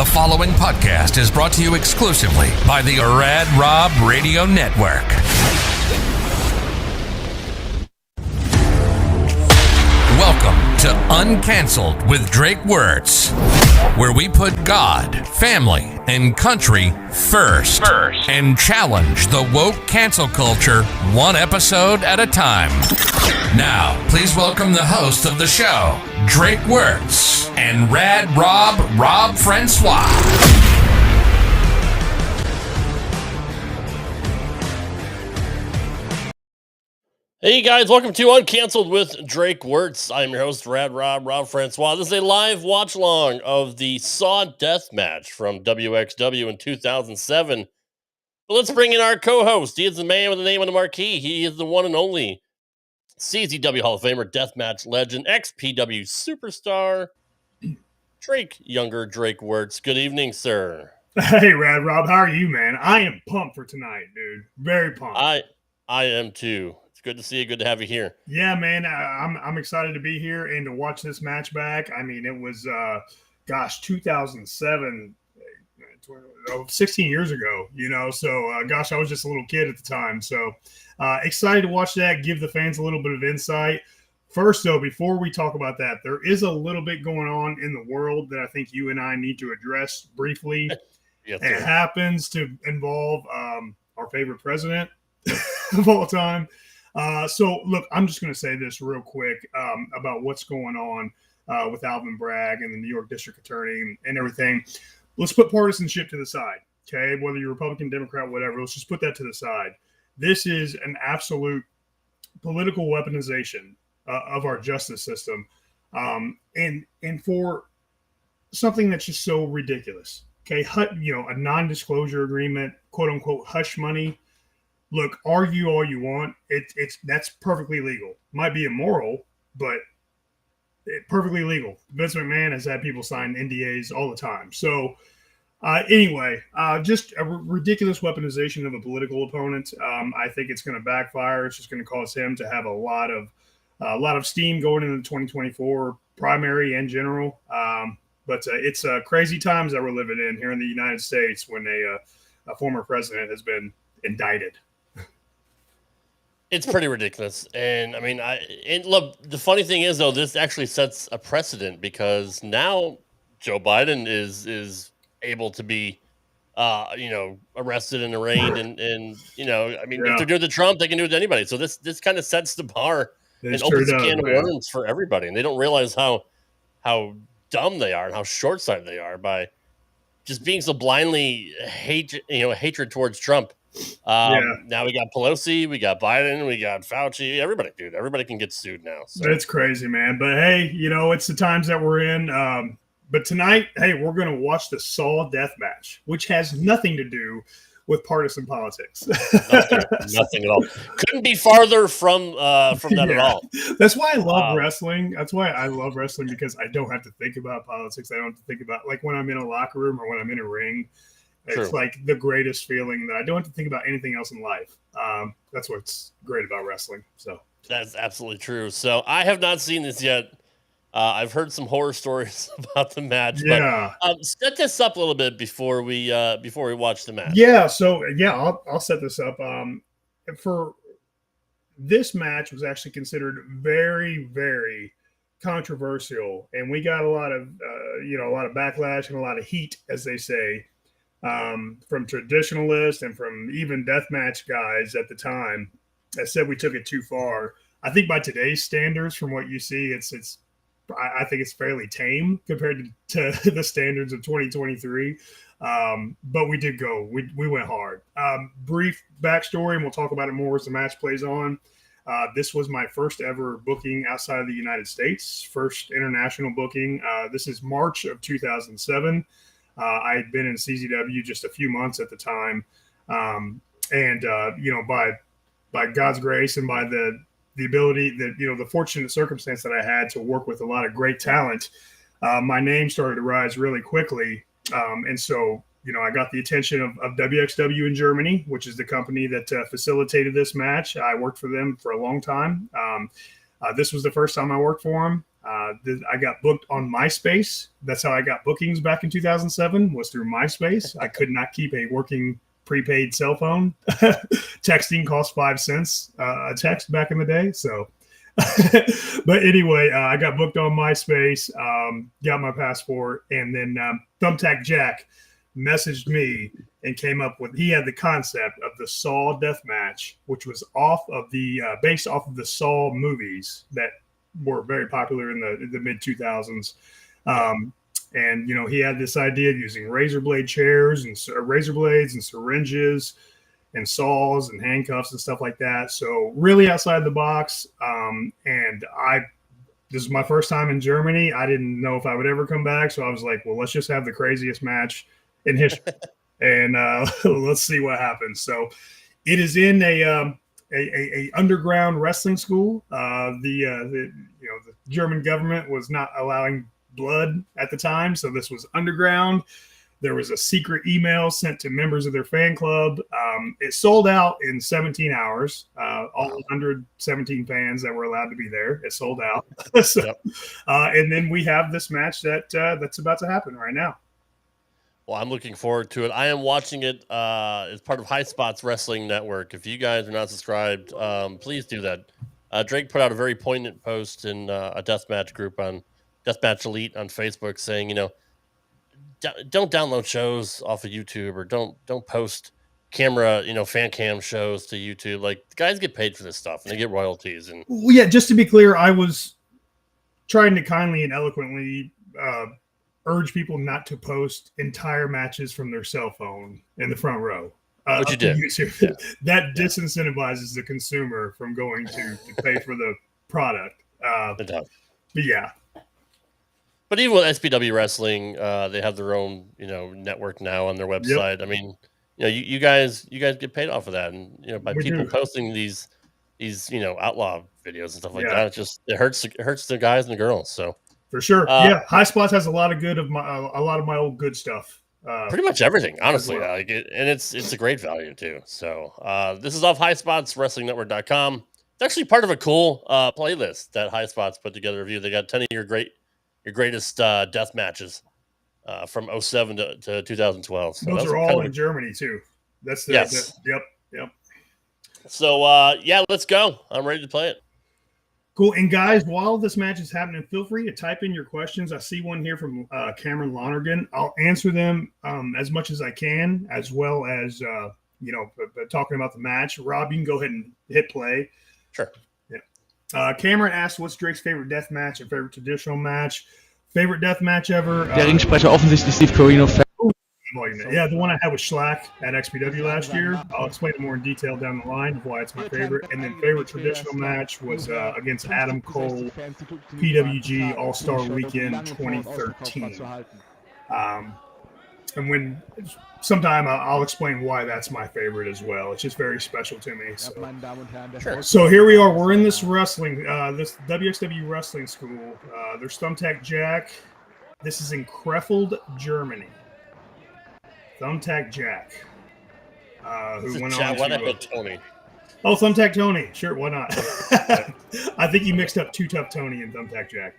The following podcast is brought to you exclusively by the Rad Rob Radio Network. Welcome to Uncanceled with Drake Wuertz, where we put God, family, and country first and challenge the woke cancel culture one episode at a time. Now, please welcome the host of the show, Drake Wuertz, and Rad Rob Francois. Hey guys, welcome to Uncanceled with Drake Wuertz. I'm your host, Rad Rob Francois. This is a live watch-along of the SAW Deathmatch from WXW in 2007. But let's bring in our co-host. He is the man with the name on the marquee. He is the one and only CZW Hall of Famer, Deathmatch legend, ex-PW superstar, Drake Wuertz. Good evening, sir. Hey, Rad Rob, how are you, man? I am pumped for tonight, dude. Very pumped. I am too. It's good to see you. Good to have you here. Yeah, man. I'm excited to be here and to watch this match back. I mean, it was, 2007, 16 years ago, you know. So, I was just a little kid at the time. So, excited to watch that, give the fans a little bit of insight. First, though, before we talk about that, there is a little bit going on in the world that I think you and I need to address briefly. Yes, it happens to involve our favorite president of all time. So, look, I'm just going to say this real quick about what's going on with Alvin Bragg and the New York District Attorney and everything. Let's put partisanship to the side, okay? Whether you're Republican, Democrat, whatever, let's just put that to the side. This is an absolute political weaponization of our justice system, and for something that's just so ridiculous. Okay, a non-disclosure agreement, quote unquote, hush money. Look, argue all you want. That's perfectly legal. Might be immoral, but perfectly legal. Vince McMahon has had people sign NDAs all the time. So anyway, just a ridiculous weaponization of a political opponent. I think it's going to backfire. It's just going to cause him to have a lot of steam going into the 2024 primary and general. But it's crazy times that we're living in here in the United States when a former president has been indicted. It's pretty ridiculous. And I mean, look, the funny thing is, though, this actually sets a precedent because now Joe Biden is able to be, arrested and arraigned. And I mean, if they're doing it to Trump, they can do it to anybody. So this kind of sets the bar and opens a can of worms for everybody. And they don't realize how dumb they are and how short-sighted they are by just being so blindly hatred towards Trump. Now we got Pelosi, we got Biden, we got Fauci, everybody can get sued now. So. It's crazy, man. But hey, it's the times that we're in. But tonight, hey, we're going to watch the SAW Deathmatch, which has nothing to do with partisan politics. Nothing at all. Couldn't be farther from that at all. That's why I love wrestling. That's why I love wrestling, because I don't have to think about politics. I don't have to think about, like, when I'm in a locker room or when I'm in a ring. It's like the greatest feeling that I don't have to think about anything else in life. That's what's great about wrestling. So that's absolutely true. So I have not seen this yet. I've heard some horror stories about the match. Yeah. But set this up a little bit before we watch the match. Yeah. So I'll set this up. For this match was actually considered very, very controversial, and we got a lot of backlash and a lot of heat, as they say. From traditionalists and from even deathmatch guys at the time that said we took it too far. I think by today's standards, from what you see, I think it's fairly tame compared to the standards of 2023. But we did go. We went hard. Brief backstory, and we'll talk about it more as the match plays on. This was my first ever booking outside of the United States, first international booking. This is March of 2007. I had been in CZW just a few months at the time. By God's grace and by the ability that, the fortunate circumstance that I had to work with a lot of great talent, my name started to rise really quickly. And so, I got the attention of WXW in Germany, which is the company that facilitated this match. I worked for them for a long time. This was the first time I worked for them. I got booked on MySpace. That's how I got bookings back in 2007, was through MySpace. I could not keep a working prepaid cell phone. Texting cost 5 cents a text back in the day. So, but anyway, I got booked on MySpace, got my passport, and then Thumbtack Jack messaged me and came up with, he had the concept of the SAW Deathmatch, which was based off of the SAW movies that were very popular in the mid 2000s. And, you know, he had this idea of using razor blade chairs and razor blades and syringes and saws and handcuffs and stuff like that. So really outside the box. And this is my first time in Germany. I didn't know if I would ever come back. So I was like, well, let's just have the craziest match in history. And let's see what happens. So it is in a underground wrestling school. The German government was not allowing blood at the time, so this was underground. There was a secret email sent to members of their fan club. It sold out in 17 hours. All 117 fans that were allowed to be there, it sold out. And then we have this match that's about to happen right now. Well, I'm looking forward to it. I am watching it as part of High Spots Wrestling Network. If you guys are not subscribed, please do that. Drake put out a very poignant post in a deathmatch group on Deathmatch Elite on Facebook saying, you know, don't download shows off of YouTube, or don't post camera, fan cam shows to YouTube. Like, the guys get paid for this stuff and they get royalties. And well, yeah, just to be clear, I was trying to kindly and eloquently urge people not to post entire matches from their cell phone in the front row. Which you did. Yeah. That disincentivizes the consumer from going to pay for the product. But yeah. But even with SPW Wrestling, they have their own, network now on their website. Yep. I mean, you guys get paid off of that, and by people posting these outlaw videos and stuff like that, it hurts the guys and the girls. So for sure, High Spots has a lot of my old good stuff. Pretty much everything, honestly. Well. And it's a great value too. So this is off HighSpotsWrestlingNetwork.com. It's actually part of a cool playlist that High Spots put together a review. They got 10 of your greatest death matches from 2007 to 2012. So those are all in Germany too. That's the yes. Yep. So let's go. I'm ready to play it. Cool. And guys, while this match is happening, feel free to type in your questions. I see one here from Cameron Lonergan. I'll answer them as much as I can, as well as talking about the match. Rob, you can go ahead and hit play. Sure. Yeah. Cameron asked, "What's Drake's favorite death match and favorite traditional match? Favorite death match ever?" Der Ringsprecher offensichtlich Steve Corino. Yeah, the one I had with Schlack at XPW last year. I'll explain it more in detail down the line of why it's my favorite. And then favorite traditional match was against Adam Cole, PWG All-Star Weekend 2013. And when sometime I'll explain why that's my favorite as well. It's just very special to me. So here we are. We're in this wrestling, this WXW wrestling school. There's Thumbtack Jack. This is in Krefeld, Germany. Thumbtack Jack, who went on to Tony. Oh, Thumbtack Tony. Sure, why not? I think you mixed up Too Tough Tony and Thumbtack Jack.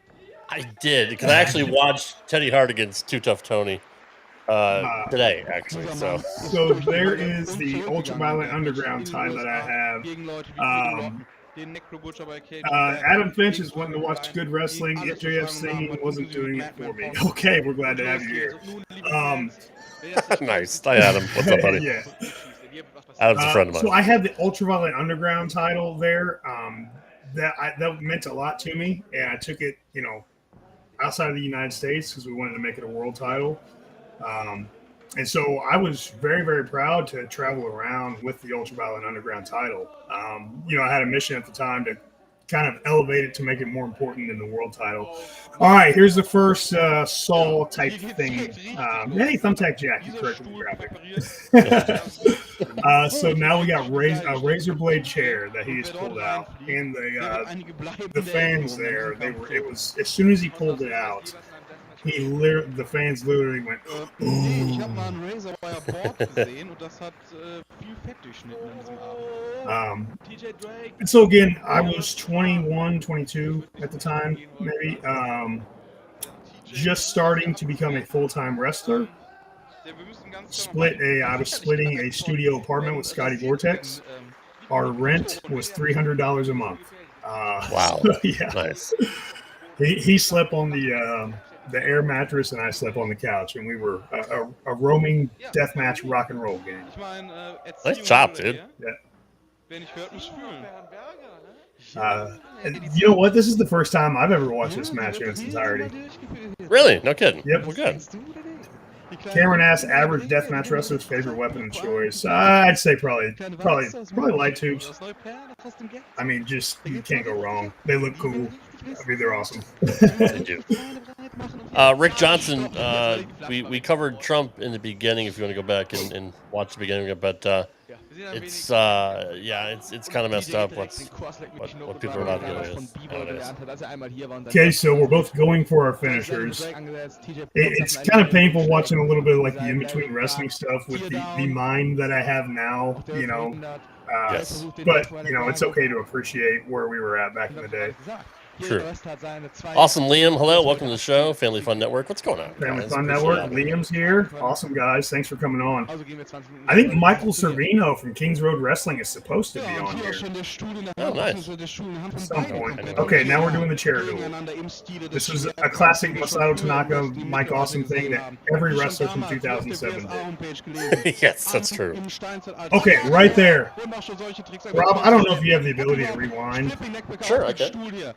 I did, because I actually watched Teddy Hart against Too Tough Tony today, actually. So there is the Ultraviolent Underground title that I have. Adam Finch is wanting to watch good wrestling. MJF singing wasn't doing it for me. Okay, we're glad to have you here. Nice. Hi, Adam. What's up, buddy? Yeah. Adam's a friend of mine. So I had the Ultraviolent Underground title there. That meant a lot to me, and I took it, outside of the United States because we wanted to make it a world title. And so I was very, very proud to travel around with the Ultraviolent Underground title. I had a mission at the time to kind of elevate it to make it more important than the world title. All right, here's the first Saul type thing. Hey, Thumbtack Jack, you corrected the graphic. So now we got a razor blade chair that he just pulled out, and the fans there. It was as soon as he pulled it out, The fans literally went, Nee, ich habe mal ein Razorwire Board gesehen und das hat viel Fett durchschnitten an diesem Abend. TJ Drake. And so again, I was 21, 22 at the time, maybe, just starting to become a full-time wrestler. I was splitting a studio apartment with Scotty Wuertz. Our rent was $300 a month. Wow. So, yeah. Nice. He slept on the air mattress and I slept on the couch, and we were a roaming deathmatch rock and roll game. Nice job, dude. You know what? This is the first time I've ever watched this match in its entirety. Really? No kidding. Yep. Well, good. Cameron asks, average deathmatch wrestler's favorite weapon of choice. I'd say probably light tubes. I mean, just you can't go wrong. They look cool. I mean, they're awesome. They do. Rick Johnson, we covered Trump in the beginning. If you want to go back and watch the beginning of it, but it's kind of messed up what people are allowed to do nowadays. Okay, so we're both going for our finishers. It's kind of painful watching a little bit of like the in-between wrestling stuff with the mind that I have now, you know. Yes. But, you know, it's okay to appreciate where we were at back in the day. True. Awesome, Liam. Hello, welcome to the show, Family Fun Network. What's going on? Family Fun Network. Liam's here. Awesome, guys. Thanks for coming on. I think Michael Servino from Kings Road Wrestling is supposed to be on here. Oh, nice. At some point. Okay, now we're doing the chair duel. This is a classic Masato Tanaka, Mike Awesome thing that every wrestler from 2007 did. Yes, that's true. Okay, right there. Rob, I don't know if you have the ability to rewind. Sure, I can.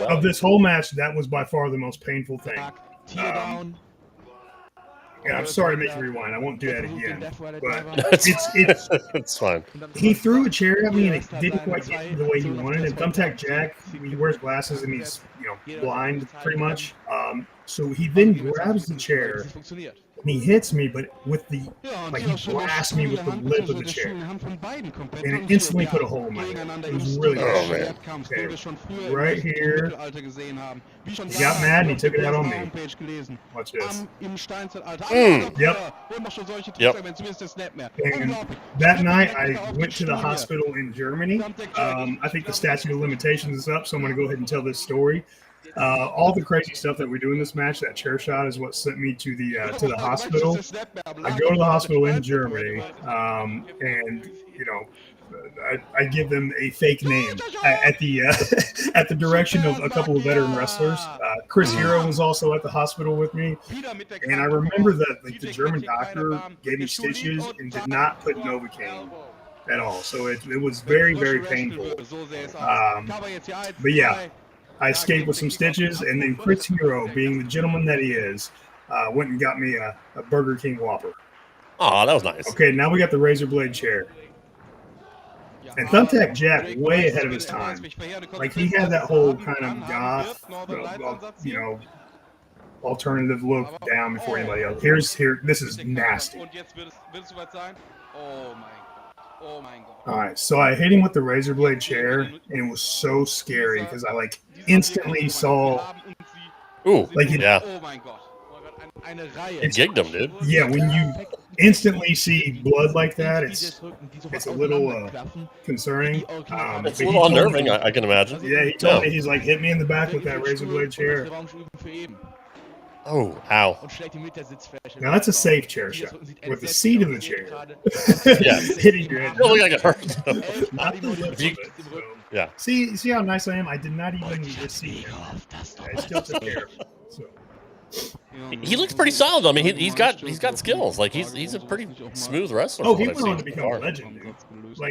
Of this whole match, that was by far the most painful thing. Yeah, I'm sorry to make you rewind. I won't do that again. But It's fine. He threw a chair at me and it didn't quite get me the way he wanted. And Thumbtack Jack, he wears glasses and he's blind pretty much. So he then grabs the chair and he hits me, but with he blasts me with the lip of the chair, and it instantly put a hole in my head. It was really good. Okay. Right here, he got mad and he took it out on me. Watch this. Yep. And that night, I went to the hospital in Germany. I think the statute of limitations is up, so I'm going to go ahead and tell this story. All the crazy stuff that we do in this match, that chair shot is what sent me to the hospital. I go to the hospital in Germany, and I give them a fake name at the direction of a couple of veteran wrestlers. Chris Hero was also at the hospital with me, and I remember that the German doctor gave me stitches and did not put Novocaine at all, so it was very, very painful. But yeah. I escaped with some stitches, and then Chris Hero, being the gentleman that he is, went and got me a Burger King Whopper. Oh, that was nice. Okay, now we got the razor blade chair. And Thumbtack Jack, way ahead of his time. Like, he had that whole kind of goth, alternative look down before anybody else. This is nasty. All right, so I hit him with the razor blade chair, and it was so scary because I instantly saw. Ooh, yeah. It jigged him, dude. Yeah, when you instantly see blood like that, it's a little concerning. It's a little unnerving, I can imagine. Yeah, he told me, he's like, hit me in the back with that razor blade chair. Oh, ow. Now that's a safe chair shot. With the seat of the chair. Yeah. Hitting your head. It looked like it hurt. Not the lips of it, so. Yeah. See how nice I am? I did not even receive him. I still took care of him. So. He looks pretty solid. I mean, he's got skills. Like he's a pretty smooth wrestler. Oh, he went on to become a legend, dude.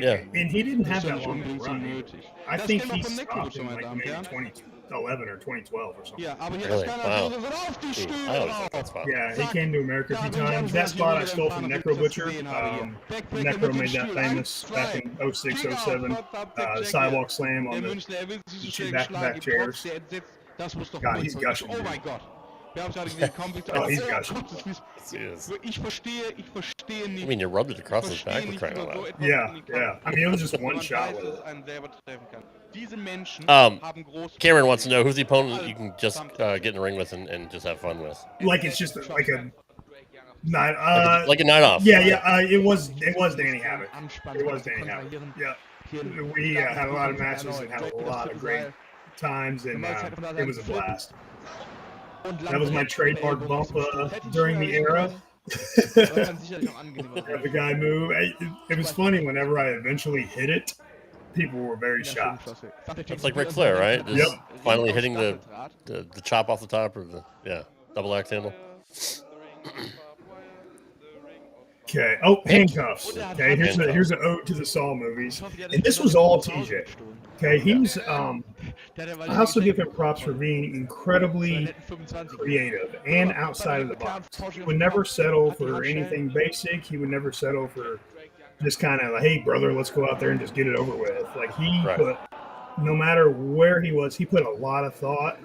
And he didn't have that long of a run. I think he stopped in maybe 2011 or 2012 or something. Really? Wow. I always like that spot. Yeah, he came to America a few times. That spot I stole from Necro Butcher. Necro made that famous back in 06, 07. The sidewalk slam on the back-to-back chairs. God, he's gushing. Wir haben gerade gesehen, kaum blickt Oh, he's got you. Ich verstehe nicht. I mean, you rubbed it across his back for crying out loud. Yeah. I mean, it was just one shot with it. Diese Menschen Um, haben große Cameron wants to know who's the opponent you can just get in the ring with and just have fun with. Like it's just like a night. Like a night off. Yeah. It was Danny Havoc. It was Danny Havoc. Yeah. We had a lot of matches and had a lot of great times, and it was a blast. That was my trademark bump during the era. Have the guy move. It was funny whenever I eventually hit it. People were very shocked. It's like Ric Flair, right? Just Yep. finally hitting the chop off the top or the double axe handle. Okay. Oh, handcuffs. Okay. Here's an ode to the SAW movies, and this was all TJ. Okay. He's I also give him props for being incredibly creative and outside of the box. He would never settle for anything basic. He would never settle for just kind of like, hey, brother, let's go out there and just get it over with. Like he put, no matter where he was, he put a lot of thought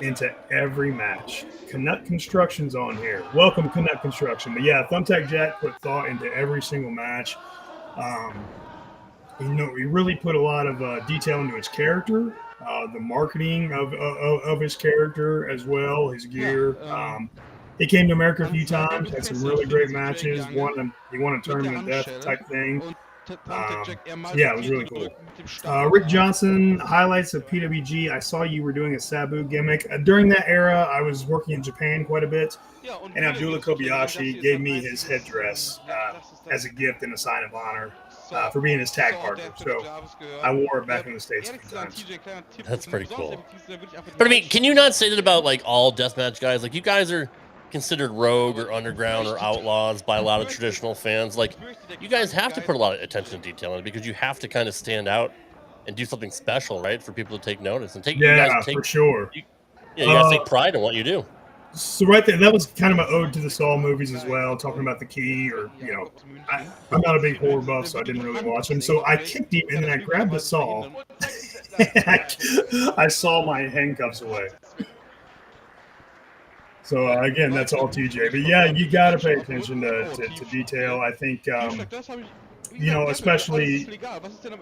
into every match. Canuck Construction's on here. Welcome, Canuck Construction. But yeah, Thumbtack Jack put thought into every single match. He really put a lot of detail into his character, the marketing of his character as well, his gear. He came to America a few times, had some really great matches. He won a tournament of death type thing. Yeah, it was really cool. Rick Johnson, highlights of PWG. I saw you were doing a Sabu gimmick. During that era, I was working in Japan quite a bit, and Abdullah Kobayashi gave me his headdress as a gift and a sign of honor for being his tag partner. So I wore it back in the States a few times. That's pretty cool. But I mean, can you not say that about like all deathmatch guys? Like you guys are considered rogue or underground or outlaws by a lot of traditional fans. Like you guys have to put a lot of attention to detail in it because you have to kind of stand out and do something special, right? For people to take notice and take. Yeah, you guys take, for sure. You guys take pride in what you do. So right there, that was kind of an ode to the SAW movies as well, talking about the key, or I'm not a big horror buff, so I didn't really watch them. So I kicked him, and then I grabbed the saw. I saw my handcuffs away. So again, that's all TJ. But yeah, you got to pay attention to detail. I think especially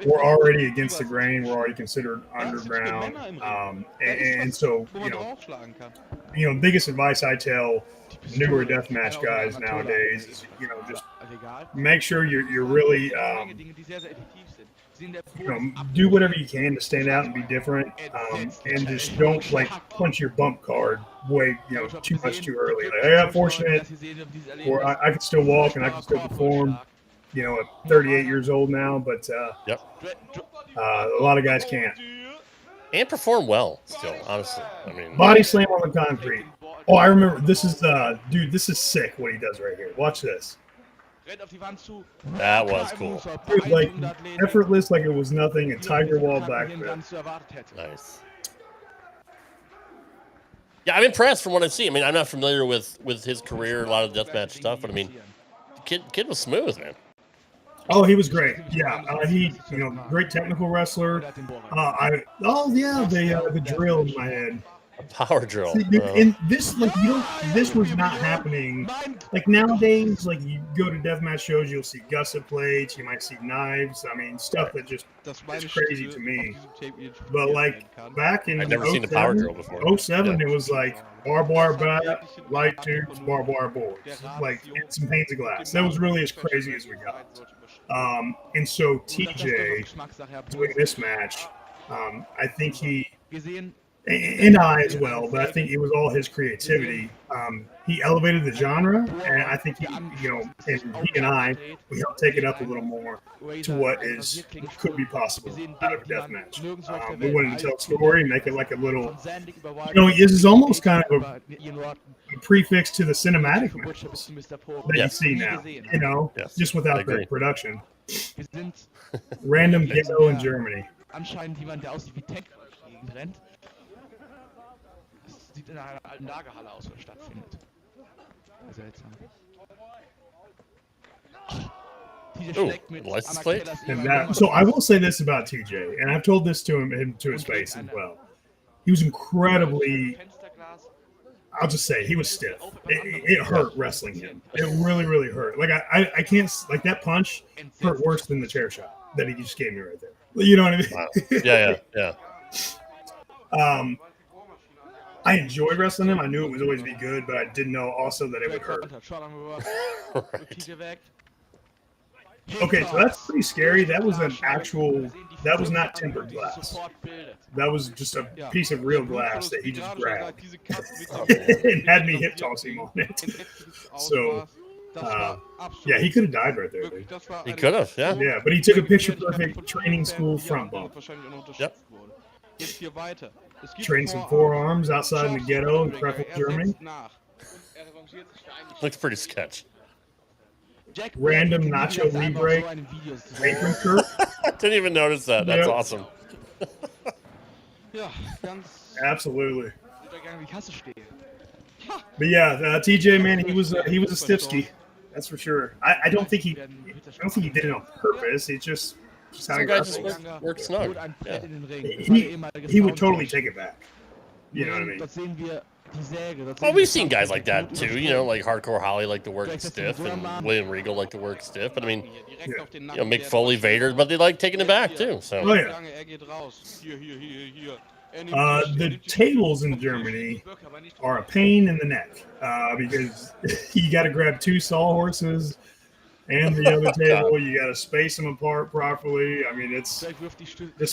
we're already against the grain. We're already considered underground, and so biggest advice I tell newer deathmatch guys nowadays is just make sure you're really do whatever you can to stand out and be different, and just don't punch your bump card way too much too early. Like, I got fortunate where I could still walk and I could still perform. At 38 years old now, but a lot of guys can't. And perform well still, honestly. I mean, body slam on the concrete. Oh, I remember. This is this is sick what he does right here. Watch this. That was cool. Dude, like effortless, like it was nothing. A tiger wall backflip. Nice. Yeah, I'm impressed from what I've seen. I mean, I'm not familiar with his career, a lot of deathmatch stuff, but I mean, kid was smooth, man. Oh, he was great. Yeah, he great technical wrestler. The drill in my head. A power drill. See, dude, and this this was not happening. Like nowadays, like you go to deathmatch shows, you'll see gusset plates, you might see knives. I mean, stuff that just is crazy to me. But like back in I've never seen a power drill before. 07, it was like barbed wire bat, light tubes, barbed wire boards, like and some panes of glass. That was really as crazy as we got. And so TJ doing this match, I think he. And I as well, but I think it was all his creativity. He elevated the genre, and I think he and I, we helped take it up a little more to what could be possible out of a deathmatch. We wanted to tell a story and make it like a little, this is almost kind of a prefix to the cinematic matches that you see now, just without the production. Random ghetto in Germany. Sieht in einer alten Lagerhalle aus, wo es stattfindet. Seltsam. License plate? So I will say this about TJ, and I've told this to him to his face as well. He was incredibly, I'll just say he was stiff. It hurt wrestling him. It really, really hurt. Like I can't like that punch hurt worse than the chair shot that he just gave me right there. You know what I mean? Wow. Yeah. I enjoyed wrestling him. I knew it would always be good, but I didn't know also that it would hurt. Right. Okay, so that's pretty scary. That was that was not tempered glass. That was just a piece of real glass that he just grabbed and had me hip tossing on it. So, yeah, he could have died right there, dude. He could have, yeah. Yeah, but he took a picture-perfect training school front bump. Yep. Trained some forearms outside in the ghetto in Krefeld, Germany. Looks pretty sketch. Random Nacho Libre apron shirt. Didn't even notice that. That's awesome. Absolutely. But yeah, TJ, man, he was a stiffsky. That's for sure. I don't think he did it on purpose. It's just how he wrestles. Works snug. Yeah. He would totally take it back. You know what I mean? Well, we've seen guys like that too, you know, like Hardcore Holly like to work stiff, and William Regal like to work stiff. But I mean, you know, Mick Foley, Vader, but they like taking it back too. So. Oh yeah. The tables in Germany are a pain in the neck because you got to grab two sawhorses and the other table. You got to space them apart properly. I mean, this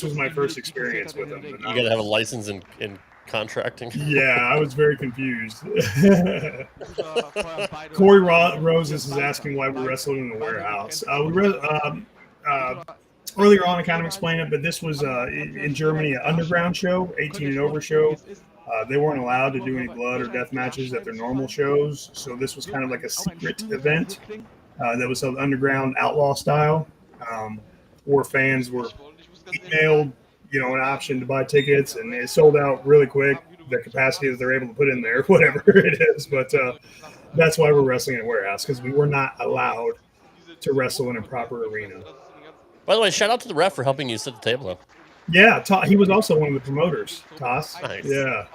was my first experience with them. You got to have a license in contracting. Yeah, I was very confused. Corey Roses is asking why we wrestled in the warehouse. Earlier on, I kind of explained it, but this was in Germany an underground show, 18 and over show. They weren't allowed to do any blood or death matches at their normal shows, so this was kind of like a secret event that was held underground outlaw style, where fans were emailed, you know, an option to buy tickets, and it sold out really quick. The capacity that they're able to put in there, whatever it is, but that's why we're wrestling in a warehouse, because we were not allowed to wrestle in a proper arena. By the way, shout out to the ref for helping you set the table up. Yeah, he was also one of the promoters, Toss. Nice. Yeah.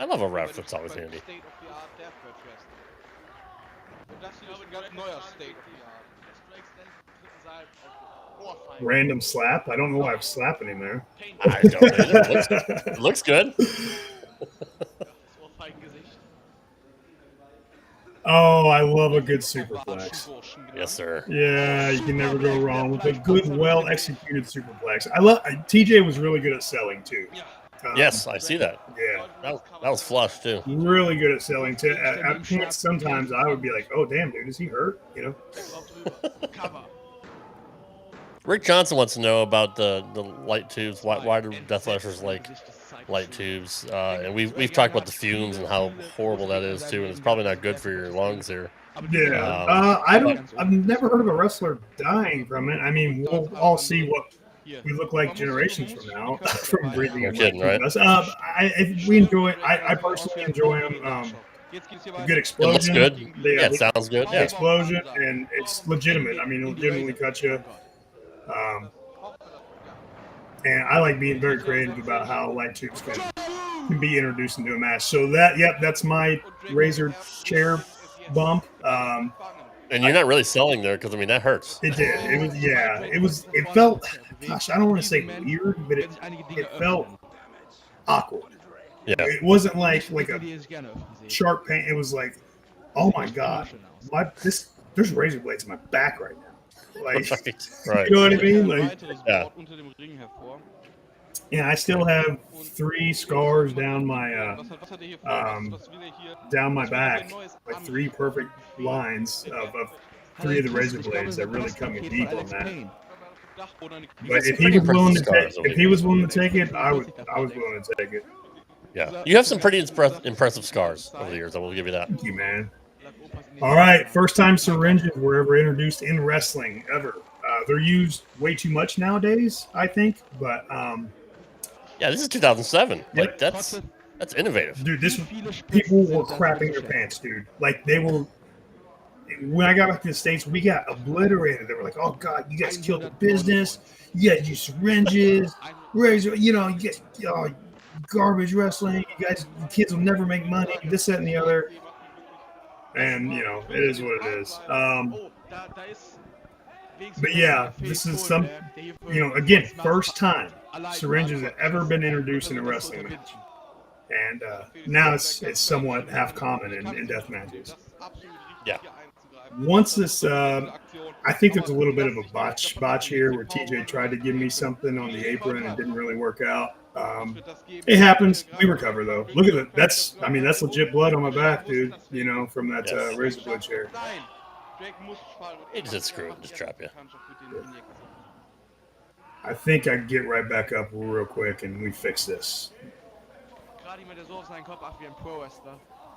I love a ref. That's always handy. Random slap. I don't know why I'm slapping him there. I don't know. It looks good. Oh, I love a good superplex. Yes, sir. Yeah, you can never go wrong with a good, well-executed superplex. TJ was really good at selling too. Yes, I see that. Yeah, that was flush too. Really good at selling too. At points, sometimes I would be like, "Oh, damn, dude, is he hurt?" You know. Rick Johnson wants to know about the light tubes. Why do Death Slashers like light tubes? And we've talked about the fumes and how horrible that is too, and it's probably not good for your lungs here. Yeah, I've never heard of a wrestler dying from it. I mean, we'll all see what we look like generations from now from breathing. No kidding, right? We enjoy it. I personally enjoy them. A good explosion. It looks good. It sounds good. Yeah. Explosion, and it's legitimate. I mean, it'll legitimately cut you. And I like being very creative about how light tubes can be introduced into a match. So that's my razor chair bump. And you're not really selling there because I mean that hurts. It did. It felt. Gosh, I don't want to say weird, but it felt awkward. Yeah. It wasn't like a sharp pain. It was like, oh my god, there's razor blades in my back right now. Like, right. You know what I mean? Like, yeah. And I still have 3 scars down my back, like 3 perfect lines of 3 of the razor blades that really cut me deep on that. But if he was willing to take it, I was willing to take it. Yeah, you have some pretty impressive scars over the years. I will give you that. Thank you, man. All right, first time syringes were ever introduced in wrestling ever. They're used way too much nowadays, I think. But yeah, this is 2007. Like that's innovative, dude. People were crapping their pants, dude. Like they were. When I got back to the States, we got obliterated. They were like, "Oh God, you guys killed the business. You guys use syringes, razor. You know, garbage wrestling. You kids will never make money. This, that, and the other. And you know, it is what it is. But yeah, this is some, you know, again, first time syringes have ever been introduced in a wrestling match. And now it's somewhat half common in death matches. Yeah. Once this, I think there's a little bit of a botch here where TJ tried to give me something on the apron and it didn't really work out. It happens. We recover though. Look at it. That's legit blood on my back, dude. You know, from that razor blade chair. He just screw it, just trap you. I think I can get right back up real quick and we fix this.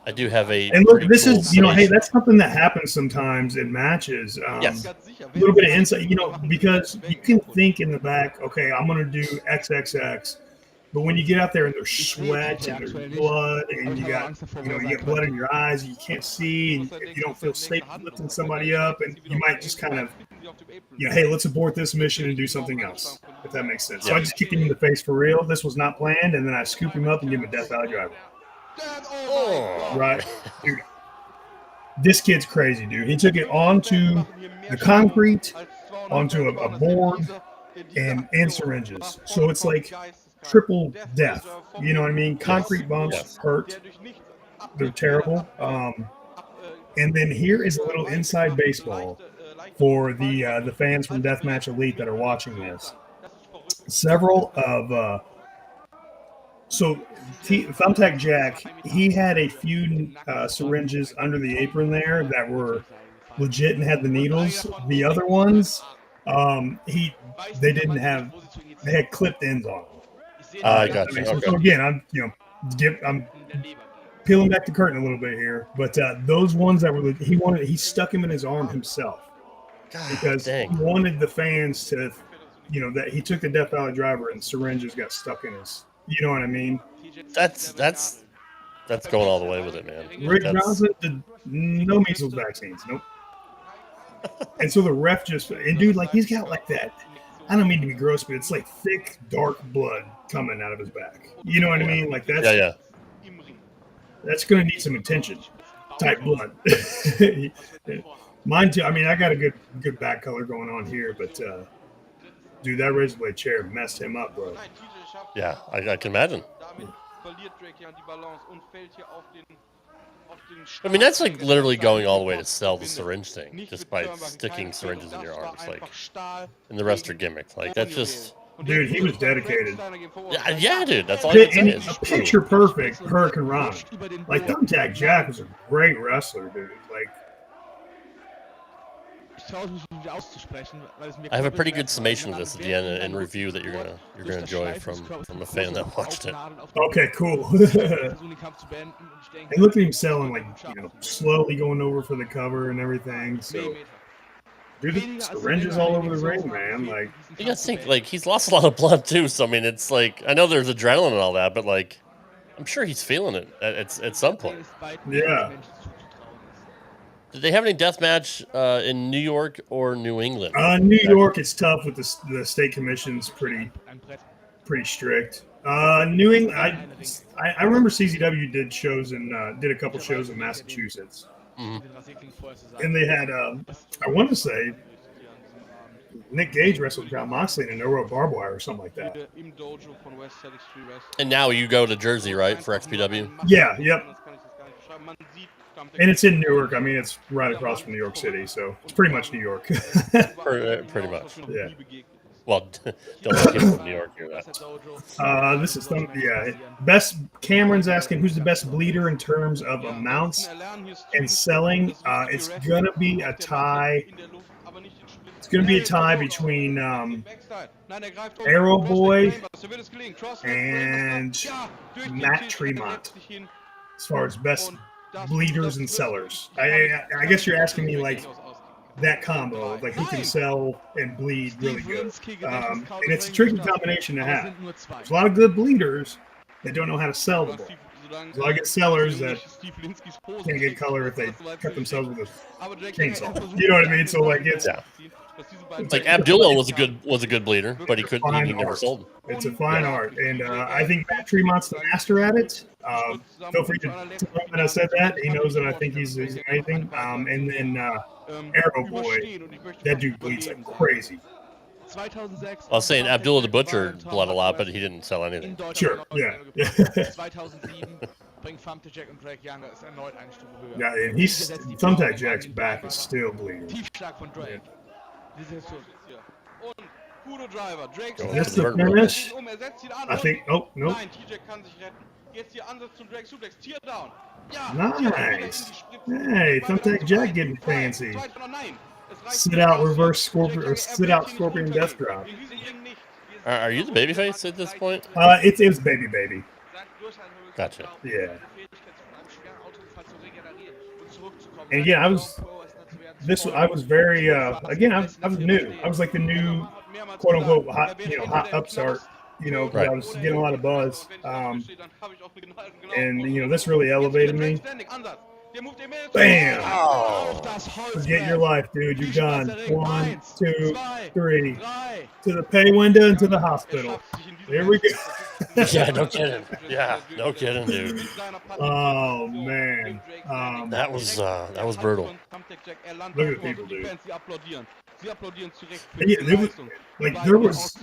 I do have a. And look, this is, you know, hey, that's something that happens sometimes in matches. Yes. A little bit of insight, you know, because you can think in the back, okay, I'm going to do XXX. But when you get out there and there's sweat and there's blood and you get blood in your eyes, you can't see, and you don't feel safe lifting somebody up, and you might just kind of, you know, hey, let's abort this mission and do something else, if that makes sense. So I just kicked him in the face for real. This was not planned, and then I scoop him up and give him a Death Valley driver. Oh. Right, dude. This kid's crazy, dude. He took it onto the concrete, onto a board, and syringes. So it's like triple death. You know what I mean? Concrete bumps hurt. They're terrible. And then here is a little inside baseball for the fans from Deathmatch Elite that are watching this. Several of Thumbtack Jack, he had a few syringes under the apron there that were legit and had the needles. The other ones, they didn't have. They had clipped ends on them. I got you. Okay. So again, I'm peeling back the curtain a little bit here, but those ones that were he stuck him in his arm himself because he wanted the fans to, you know, that he took the Death Valley driver and syringes got stuck in his. You know what I mean? That's going all the way with it, man. Rick Johnson did no measles vaccines, nope. And so the ref dude, like he's got like that. I don't mean to be gross, but it's like thick, dark blood coming out of his back. You know what I mean? Like that's that's going to need some attention. Type blood. Mine too. I mean, I got a good back color going on here, but dude, that razor blade chair messed him up, bro. Yeah, I can imagine. I mean, that's like literally going all the way to sell the syringe thing, just by sticking syringes in your arms, like, and the rest are gimmicks. Like, that's just. Dude, he was dedicated. Yeah, dude, that's all I can say. It's picture perfect Hurricane Ron. Like, Thumbtack Jack was a great wrestler, dude. Like, I have a pretty good summation of this at the end in review that you're gonna enjoy from a fan that watched it. Okay, cool. And look at him selling, like, you know, slowly going over for the cover and everything. So, dude, the syringes all over the ring, man. Like, you gotta think, like, he's lost a lot of blood too. So I mean, it's like, I know there's adrenaline and all that, but like, I'm sure he's feeling it at some point. Yeah. Did they have any death match in New York or New England? New York, it's tough with the state commission's pretty strict. New England, I remember CZW did a couple shows in Massachusetts, and they had I want to say Nick Gage wrestled John Moxley in a no rope barbed wire or something like that. And now you go to Jersey, right, for XPW? Yeah, yep. And it's in Newark. I mean, it's right across from New York City, so it's pretty much New York. Pretty much. Yeah. Well, don't let people from New York hear that. This is best. Cameron's asking who's the best bleeder in terms of amounts and selling. It's gonna be a tie. It's gonna be a tie between Arrow Boy and Matt Tremont as far as best bleeders and sellers. I guess you're asking me like that combo, like who can sell and bleed really good. And it's a tricky combination to have. There's a lot of good bleeders that don't know how to sell the ball. So I get sellers that can't get color if they cut themselves with a chainsaw. You know what I mean? So like it's like Abdullah was a good bleeder, but he never sold. It's a fine art, and I think Matt Tremont's the master at it. Feel free to tell him that I said that. He knows that I think he's amazing. And then Arrow Boy, that dude bleeds like crazy. I was saying Abdullah the Butcher bled a lot, but he didn't sell anything. Sure, yeah. 2007 bringt Thumbtack Jack und Drake Younger ist erneut eine Stufe höher. Yeah, and he's Thumbtack Jack's back is still bleeding. Tiefschlag von Drake. Und Kudo Driver. Drake That's the finish. I think. Oh no. Nein, TJ kann sich retten. Jetzt hier Ansatz zum Drake Suplex. Teardown. Ja. Nice. Hey, Thumbtack Jack getting fancy. Sit out reverse Scorpion or sit out Scorpion Death Drop. Are you the babyface at this point? It's baby. Gotcha. Yeah. And again, I was very again, I was new. I was like the new quote unquote hot upstart, because I was getting a lot of buzz. And this really elevated me. Bam! Oh. Forget your life, dude. You're done. 1, 2, 3. To the pay window and to the hospital. There we go. Yeah, no kidding. Yeah, no kidding, dude. Oh man, that was brutal. Look at the people, dude. Yeah, there was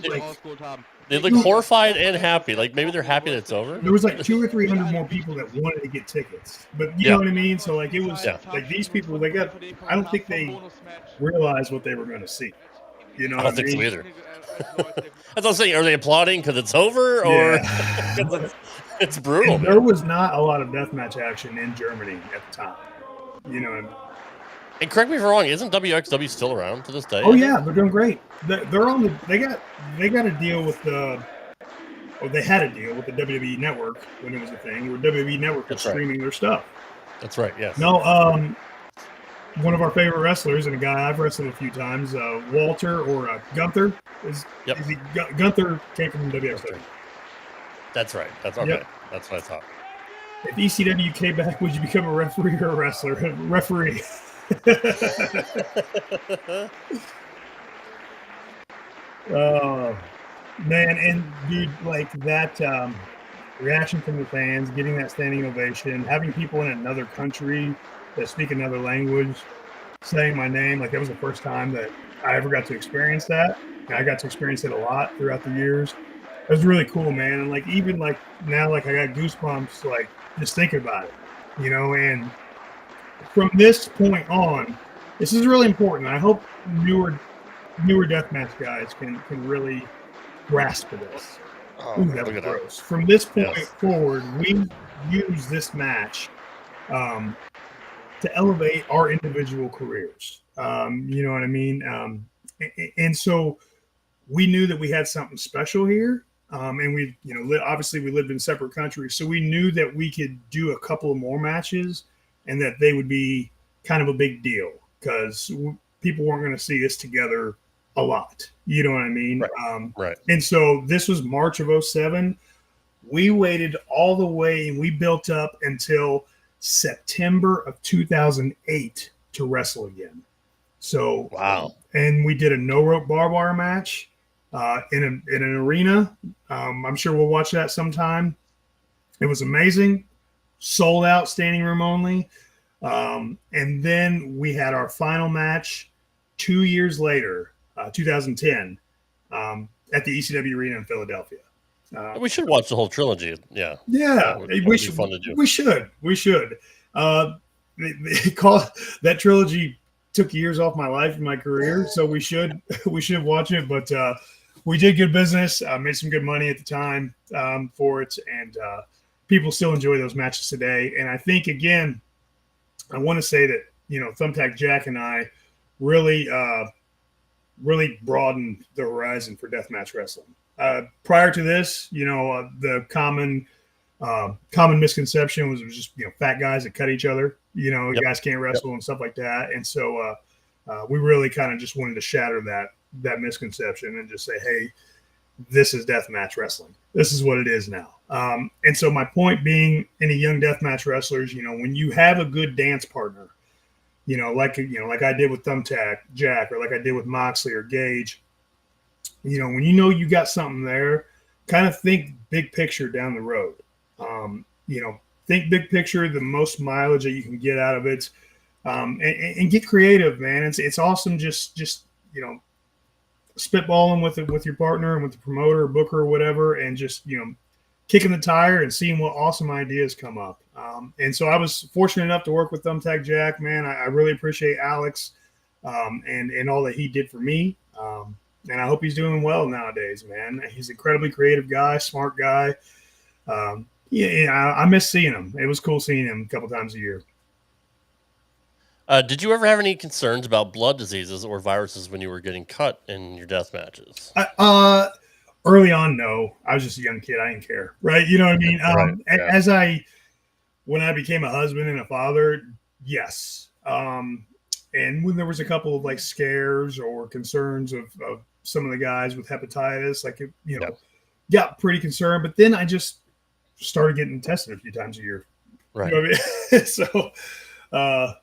they look horrified and happy. Like maybe they're happy that it's over. There was like 200 or 300 more people that wanted to get tickets, but you know what I mean. So like it was like these people. I don't think they realized what they were going to see. You know, I don't think so either. That's what I'm saying. Are they applauding because it's over, or it's brutal? And there was not a lot of deathmatch action in Germany at the time. You know what I mean? And correct me if I'm wrong. Isn't WXW still around to this day? Oh yeah, they're doing great. They're on the. They got a deal with the. Or they had a deal with the WWE Network when it was a thing. Where WWE Network was streaming their stuff. That's right. Yes. No. One of our favorite wrestlers and a guy I've wrestled a few times, Walter or Gunther. Gunther came from WXW. That's right. That's okay. Yep. That's what I thought. If ECW came back, would you become a referee or a wrestler? Referee. Oh man, and dude, like that reaction from the fans, getting that standing ovation, having people in another country that speak another language saying my name, like that was the first time that I ever got to experience that. And I got to experience it a lot throughout the years. It was really cool, man. And like even like now, like I got goosebumps, like just thinking about it, and from this point on, this is really important. I hope newer deathmatch guys can really grasp this. Oh, that was gross. From this point forward, we use this match to elevate our individual careers. You know what I mean? And so we knew that we had something special here. And we, obviously we lived in separate countries. So we knew that we could do a couple of more matches and that they would be kind of a big deal because people weren't going to see us together a lot. You know what I mean? Right. And so this was March of 2007. We waited all the way and we built up until September of 2008 to wrestle again. So wow. And we did a no rope barbed wire match in an arena. I'm sure we'll watch that sometime. It was amazing. Sold out, standing room only. And then we had our final match 2 years later, 2010, at the ECW Arena in Philadelphia. We should watch the whole trilogy. Yeah. We should. Fun to do. We should. They call that trilogy took years off my life and my career, so we should watch it. But we did good business. Made some good money at the time for it, and people still enjoy those matches today. And I think again, I want to say that Thumbtack Jack and I really broadened the horizon for deathmatch wrestling. Prior to this, the common misconception was just fat guys that cut each other. Guys can't wrestle and stuff like that. And so we really kind of just wanted to shatter that misconception and just say, hey, this is deathmatch wrestling. This is what it is now. And so my point being, any young deathmatch wrestlers, when you have a good dance partner, like I did with Thumbtack Jack, or like I did with Moxley or Gage, when you got something there, kind of think big picture down the road. Think big picture, the most mileage that you can get out of it, and get creative, man. It's awesome. Just spitballing with your partner and with the promoter or booker or whatever, and just kicking the tire and seeing what awesome ideas come up. And so I was fortunate enough to work with Thumbtack Jack, man. I really appreciate Alex and all that he did for me. And I hope he's doing well nowadays, man. He's an incredibly creative guy, smart guy. I miss seeing him. It was cool seeing him a couple times a year. Did you ever have any concerns about blood diseases or viruses when you were getting cut in your death matches? Early on, no. I was just a young kid. I didn't care, right? You know what I mean? Right. When I became a husband and a father, yes. And when there was a couple of like scares or concerns of some of the guys with hepatitis, got pretty concerned. But then I just started getting tested a few times a year. Right. You know what I mean?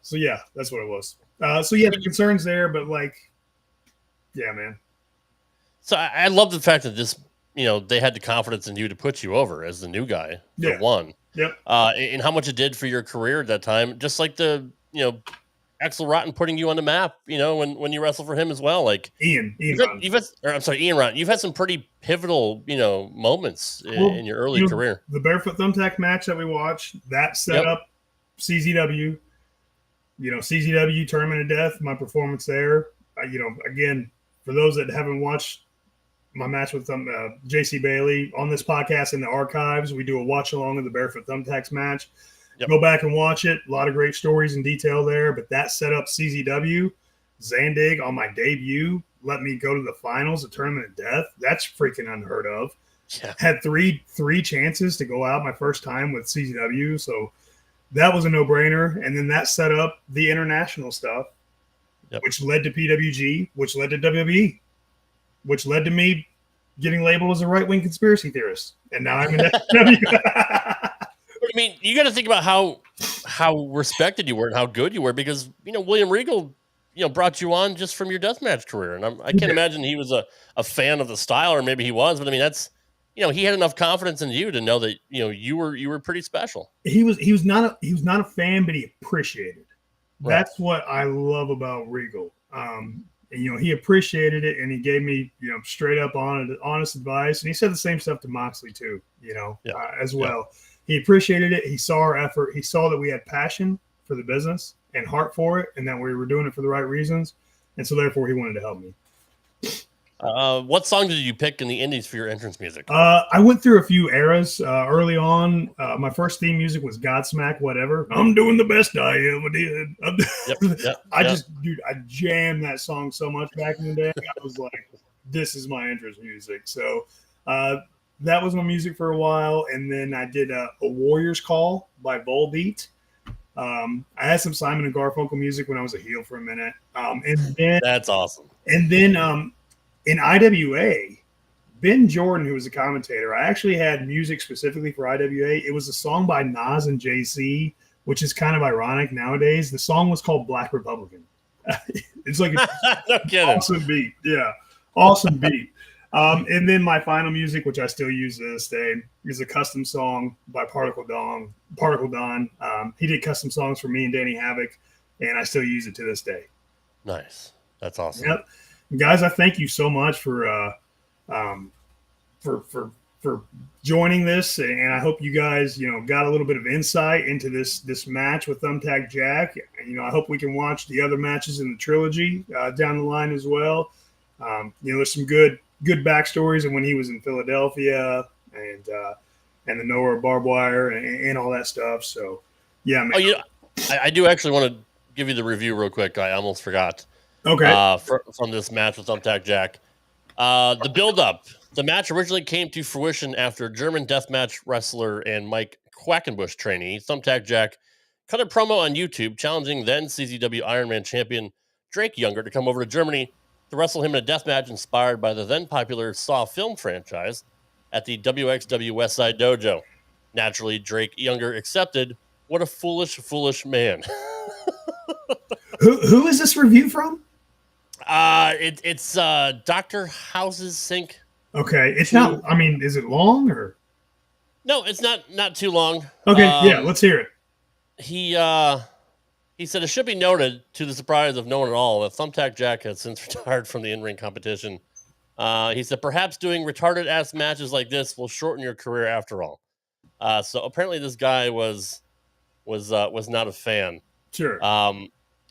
So yeah, that's what it was. The concerns there, but yeah, man. So I love the fact that this, they had the confidence in you to put you over as the new guy for one. Yep. And how much it did for your career at that time, just like the, Axel Rotten putting you on the map, when you wrestle for him as well. Like Ian Ian Rotten, you've had some pretty pivotal, moments in your early career. The Barefoot Thumbtack match that we watched, that set up CZW, CZW Tournament of Death, my performance there. Again, for those that haven't watched my match with JC Bailey on this podcast in the archives, we do a watch along of the Barefoot Thumbtacks match. Yep. Go back and watch it. A lot of great stories and detail there, but that set up CZW. Zandig on my debut let me go to the finals of Tournament of Death. That's freaking unheard of. Yeah. Had three chances to go out my first time with CZW, so that was a no-brainer. And then that set up the international stuff, which led to PWG, which led to WWE, which led to me getting labeled as a right-wing conspiracy theorist. And now I'm in WWE. I mean, you got to think about how respected you were and how good you were, because William Regal, brought you on just from your deathmatch career, and I can't imagine he was a fan of the style, or maybe he was, but I mean that's he had enough confidence in you to know that you were pretty special. He was not a fan, but he appreciated. Right. That's what I love about Regal. And, he appreciated it, and he gave me straight up honest advice, and he said the same stuff to Moxley too, as well. Yeah. He appreciated it. He saw our effort. He saw that we had passion for the business and heart for it, and that we were doing it for the right reasons. And so therefore he wanted to help me. What song did you pick in the indies for your entrance music? I went through a few eras early on. My first theme music was Godsmack Whatever. I'm doing the best I ever did. I jammed that song so much back in the day. I was like, this is my entrance music. So that was my music for a while. And then I did a Warrior's Call by Volbeat. I had some Simon and Garfunkel music when I was a heel for a minute. And then that's awesome. And then in IWA, Ben Jordan, who was a commentator, I actually had music specifically for IWA. It was a song by Nas and Jay-Z, which is kind of ironic nowadays. The song was called Black Republican. It's like an awesome beat. Yeah, awesome beat. And then my final music, which I still use to this day, is a custom song by Particle Don. He did custom songs for me and Danny Havoc, and I still use it to this day. Nice. That's awesome. Yep. Guys, I thank you so much for joining this, and I hope you guys, got a little bit of insight into this match with Thumbtack Jack. I hope we can watch the other matches in the trilogy down the line as well. There's some good backstories of when he was in Philadelphia and the Nowhere barbed wire and all that stuff. So, yeah, man. I do actually want to give you the review real quick. I almost forgot. Okay. From this match with Thumbtack Jack. The build-up. The match originally came to fruition after German deathmatch wrestler and Mike Quackenbush trainee, Thumbtack Jack, cut a promo on YouTube challenging then CZW Ironman champion Drake Younger to come over to Germany to wrestle him in a deathmatch inspired by the then popular SAW film franchise. at the WXW Westside Dojo. Naturally, Drake Younger accepted. What a foolish, foolish man. Who is this review from? It's Dr. House's Sink. Okay, it's not. I mean, is it long or? No, it's not too long. Okay, yeah, let's hear it. He said it should be noted, to the surprise of no one at all, that Thumbtack Jack has since retired from the in-ring competition. He said perhaps doing retarded ass matches like this will shorten your career after all. So apparently this guy was not a fan. Sure.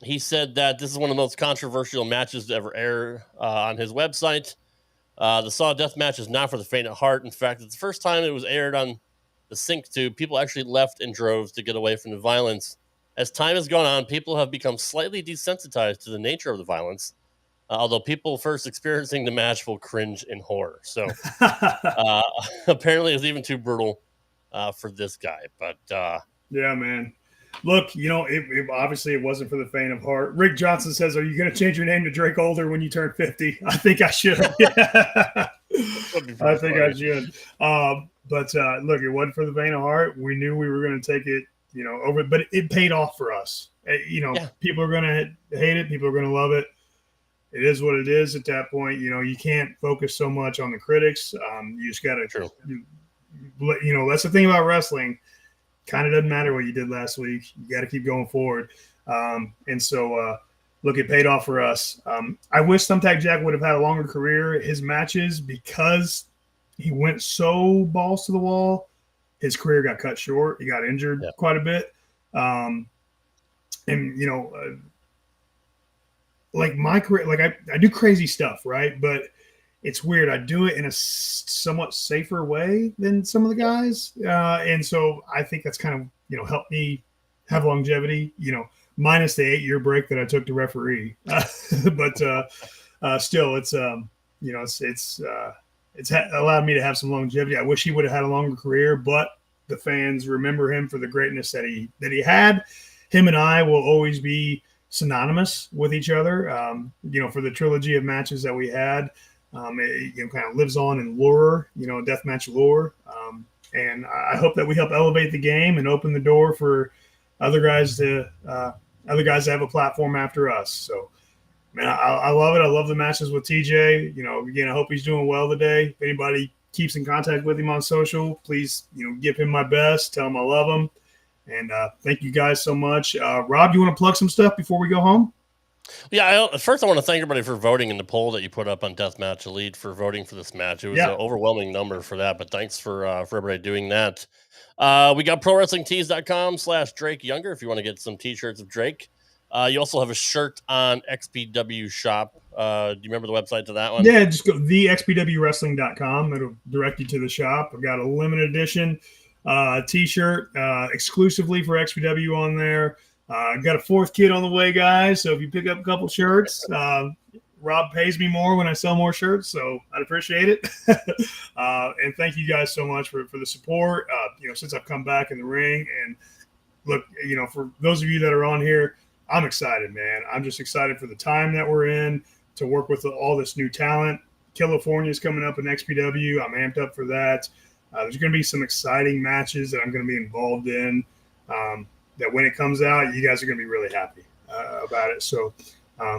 He said that this is one of the most controversial matches to ever air on his website. The SAW Deathmatch is not for the faint of heart. In fact, it's the first time it was aired on the Sync Tube. People actually left in droves to get away from the violence. As time has gone on, people have become slightly desensitized to the nature of the violence, although people first experiencing the match will cringe in horror. So apparently it's even too brutal for this guy. But yeah, man. Look, you know, it obviously it wasn't for the faint of heart. Rick Johnson says, "Are you going to change your name to Drake Older when you turn 50?" I think I should. I think I should. But look, it wasn't for the faint of heart. We knew we were going to take it, you know, over, but it paid off for us. You know, people are going to hate it. People are going to love it. It is what it is at that point. You know, you can't focus so much on the critics. You just got to, you know, that's the thing about wrestling. Kind of doesn't matter what you did last week. You got to keep going forward. And so, look, it paid off for us. I wish Thumbtack Jack would have had a longer career. His matches, because he went so balls to the wall, his career got cut short. He got injured quite a bit. And, you know, like my career, like I do crazy stuff, right? But it's weird. I do it in a somewhat safer way than some of the guys. And so I think that's kind of, you know, helped me have longevity, you know, minus the 8-year break that I took to referee. But still, it's, you know, it's allowed me to have some longevity. I wish he would have had a longer career, but the fans remember him for the greatness that he had. Him and I will always be synonymous with each other, you know, for the trilogy of matches that we had. It, you know, kind of lives on in lore, you know, deathmatch lore. And I hope that we help elevate the game and open the door for other guys to have a platform after us. So, man, I love it. I love the matches with TJ. You know, again, I hope he's doing well today. If anybody keeps in contact with him on social, please, you know, give him my best. Tell him I love him. And thank you guys so much. Rob, do you want to plug some stuff before we go home? Yeah, first I want to thank everybody for voting in the poll that you put up on Deathmatch Elite for voting for this match. It was an overwhelming number for that, but thanks for everybody doing that. We got ProWrestlingTees.com/Drake Younger if you want to get some t-shirts of Drake. You also have a shirt on XPW Shop. Do you remember the website to that one? Yeah, just go thexpwwrestling.com. It'll direct you to the shop. I've got a limited edition t-shirt exclusively for XPW on there. Got a 4th kid on the way, guys. So if you pick up a couple shirts, Rob pays me more when I sell more shirts, so I'd appreciate it. And thank you guys so much for the support. You know, since I've come back in the ring, and look, you know, for those of you that are on here, I'm excited, man. I'm just excited for the time that we're in to work with all this new talent. California is coming up in XPW. I'm amped up for that. There's going to be some exciting matches that I'm going to be involved in. That when it comes out, you guys are going to be really happy about it. So,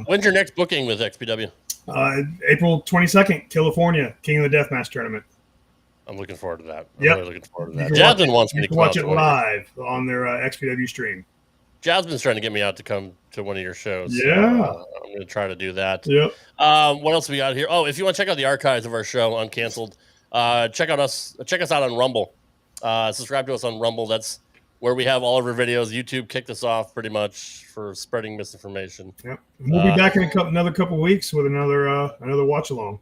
when's your next booking with XPW? April 22nd, California, King of the Deathmatch tournament. I'm looking forward to that. Yep. I'm really looking forward to that. Jasmine wants me to watch it live on their XPW stream. Jasmine's trying to get me out to come to one of your shows. Yeah. So, I'm going to try to do that. Yep. What else we got here? Oh, if you want to check out the archives of our show, Uncanceled, check us out on Rumble. Subscribe to us on Rumble. That's where we have all of our videos. YouTube kicked us off pretty much for spreading misinformation. Yep. We'll be back in another couple weeks with another watch along.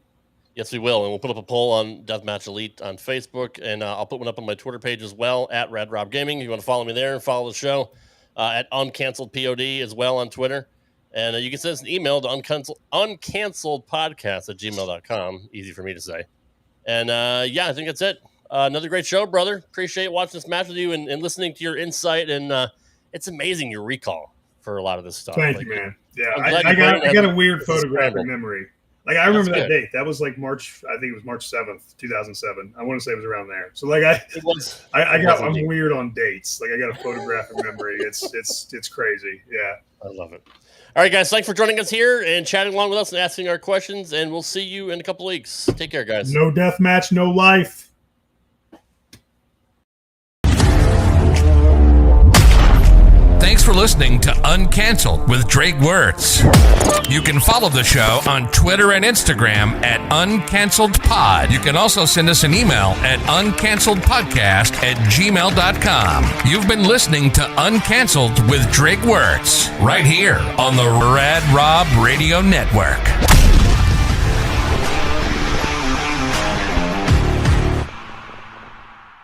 Yes, we will. And we'll put up a poll on Deathmatch Elite on Facebook. And I'll put one up on my Twitter page as well, at RadRobGaming. If you want to follow me there and follow the show, at UncanceledPod as well on Twitter. And you can send us an email to uncanceledpodcast@gmail.com. Easy for me to say. And yeah, I think that's it. Another great show, brother. Appreciate watching this match with you and listening to your insight. And it's amazing your recall for a lot of this stuff. Thank you, man. Yeah, I got a weird photographic memory. Like I remember that date. That was like March. I think it was March 7th, 2007. I want to say it was around there. So like I'm weird on dates. Like I got a photographic memory. It's crazy. Yeah. I love it. All right, guys. Thanks for joining us here and chatting along with us and asking our questions. And we'll see you in a couple of weeks. Take care, guys. No death match, no life. Thanks for listening to Uncanceled with Drake Wuertz. You can follow the show on Twitter and Instagram at UncanceledPod. You can also send us an email at uncanceledpodcast@gmail.com. You've been listening to Uncanceled with Drake Wuertz right here on the Rad Rob Radio Network.